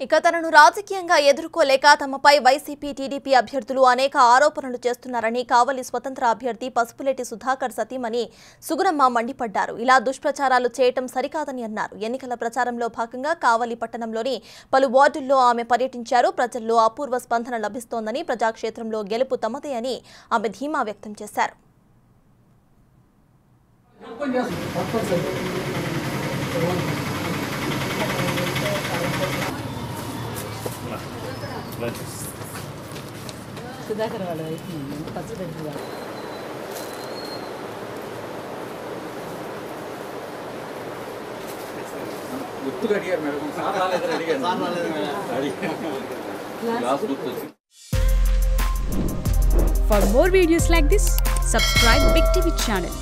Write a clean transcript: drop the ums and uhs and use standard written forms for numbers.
ఇక తనను రాజకీయంగా ఎదుర్కోలేక తమపై వైసీపీ టీడీపీ అభ్యర్థులు అనేక ఆరోపణలు చేస్తున్నారని కావలి స్వతంత్ర అభ్యర్థి పసుపులేటి సుధాకర్ సతీమణి సుగుణమ్మ మండిపడ్డారు. ఇలా దుష్ప్రచారాలు చేయటం సరికాదని అన్నారు. ఎన్నికల ప్రచారంలో భాగంగా కావలి పట్టణంలోని పలు వార్డుల్లో ఆమె పర్యటించారు. ప్రజల్లో అపూర్వ స్పందన లభిస్తోందని, ప్రజాక్షేత్రంలో గెలుపు తమదే అని ఆమె ధీమా వ్యక్తం చేశారు. సుధాకర్ వాళ్ళ వైపు పసుపు గుర్తుగా అడిగారు madam. For more videos like this, subscribe Big TV channel.